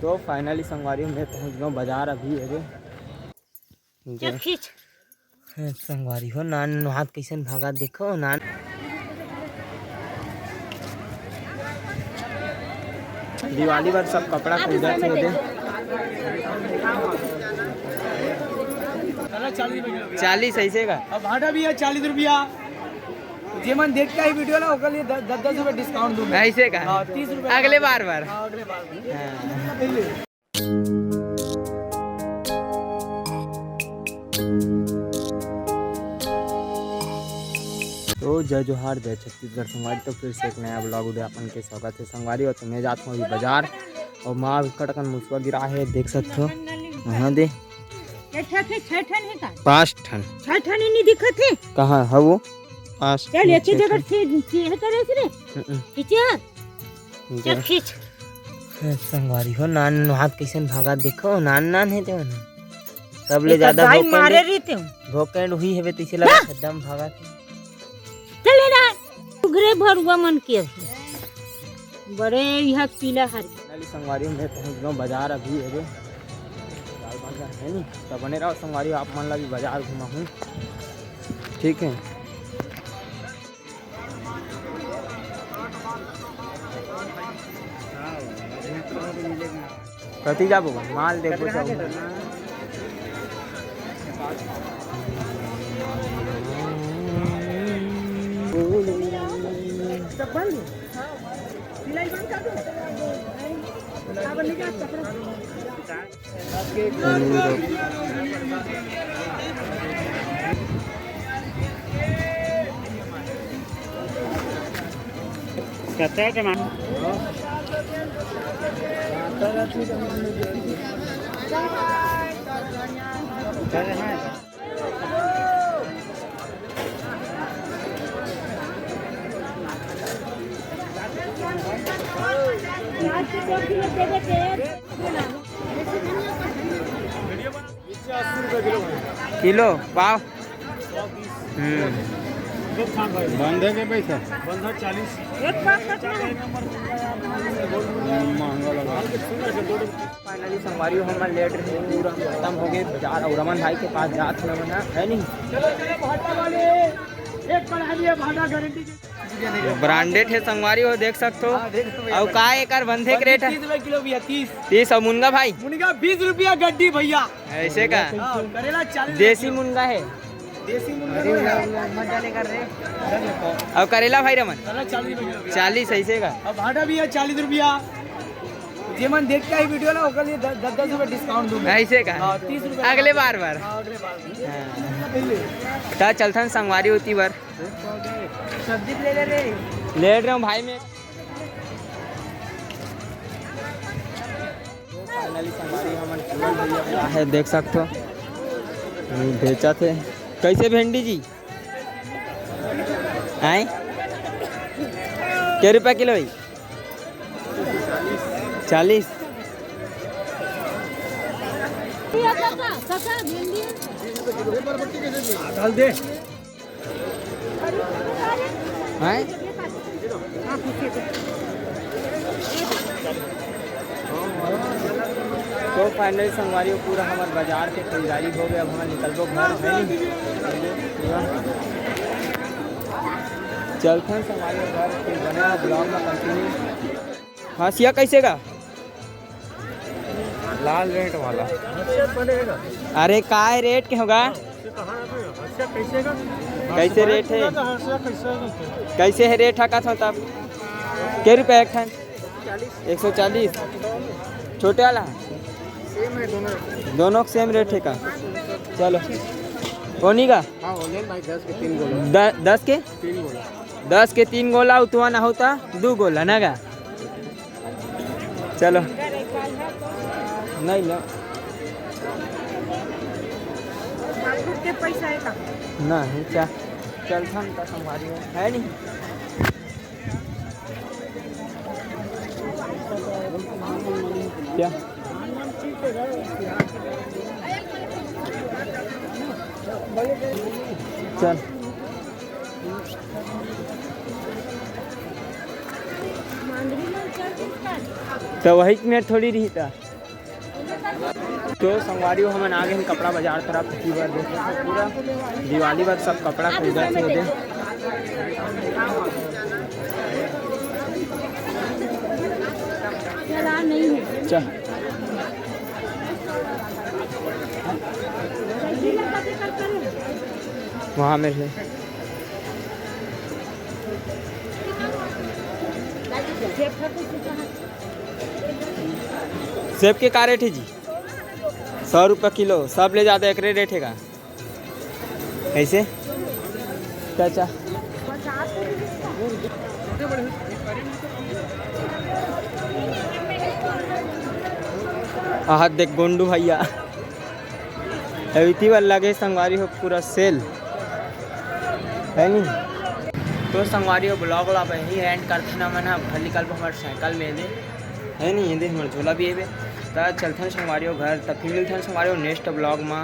तो फाइनली संगवारी में पहुंच गया बाजार अभी। अरे संगवारी हो नान हाथ कैसे भागा देखो नान। दिवाली पर सब कपड़ा खरीदा थे उधर 40 ऐसे का। अब भाटा भी है 40 रुपया। जे मन देख के वीडियो ना ओकर लिए 10-10 रुपए डिस्काउंट दूंगा ऐसे का। 30 रुपए अगले बार अगले बार। तो जय जोहार जय छत्तीसगढ़ संगवारी। तो फिर से एक नया ब्लॉग उद्यापन के स्वागत है संगवारी। और तो मैं जाता हूँ अभी बाजार और माँ कटकन मुसवा गिरा है देख सकते हो। हाँ दे 5 ठन नहीं दिखत है कहाँ है वो 5 चल एक जगह से है करे रे खींच संगवारी हो नान हाथ कैसे भागा देखो नान नान है तो सब ले ज्यादा मारे रहते हूं भोकंड हुई है तीसरे लगा एकदम भागा चले ना उगरे भरुआ मन के बड़े यह पीला हरी संगवारी में पहुंच गया बाजार अभी। अरे है नहीं तो बने रहो संगवारी आप मान ला भी बाजार घुमा हूँ ठीक है। कथी जाबो माल देखो कहते हैं कि मान किलो पाव बंधे के पैसा बंधा 40 महंगा लगा। फाइनली संगवारी हमारा लेट रहे पूरा खत्म हो गए बाजार और रमन भाई के पास जात ना है नहीं ब्रांडेड है संगवारी हो देख सकते हो। और का एक बंधे के रेट है 30 रुपए किलो भैया 30 और मुनगा भाई मुनगा 20 रुपया गड्डी भैया ऐसे का। करेला 40 देसी मुनगा है देसी मुनगा मजा लेकर रे। और करेला भाई रमन 40 ऐसे का। अब भाटा भी है 40 रुपया। जे मन देख के वीडियो ना ओकर लिए 10-10 रुपए डिस्काउंट दूंगा ऐसे का 30 रुपए अगले बार अगले बार। ता चलथन संगवारी होती बार सब्जी ले ले रे लेट रहा हूँ भाई मैं। फाइनली संगवारी हमारे है देख सकते हो बेचा थे। कैसे भिंडी जी आए क्या रुपया किलो भाई 40 डाल दे हैं तो फाइनली संगवारी पूरा हमारे बाजार के खरीदारी हो गया। अब हमें निकलबो घर है नहीं चलते हैं संगवारी घर फिर बने ब्लॉग में कंटिन्यू। हंसिया कैसे का लाल रेट वाला अरे का रेट के होगा कैसे रेट है कैसे है रेट हका था तब क्या रुपये एक ठन 140 छोटे वाला सेम है दोनों सेम रेट है का। चलो ओनी का 10 के 3 गोला 10 के 10 के 3 गोला उतवा ना होता 2 गोला ना का। चलो नहीं लो के पैसा है का नहीं चल थन का संभारी है नहीं क्या चल तो वही में थोड़ी रही था तो संगवारी हम आ गए कपड़ा बाजार तरफ की बार देखे पूरा दिवाली पर सब कपड़ा खरीदा थे उधर। चल वहाँ में है सेब के का रेट है जी? 100 रुपये किलो। सब ले जाते एक रेट है का? कैसे चाचा? हाथ देख गोंडू भैया अभी बार लगे संगवारी हो पूरा सेल है नहीं। तो संगवारी हो ब्लॉग वाला यही एंड करते ना मैंने खाली कल हमारे साइकिल में दे है नहीं ये हमारे झोला भी है तो चलते हैं संगवारी हो घर तब फिर मिलते हैं संगवारी हो नेक्स्ट ब्लॉग में।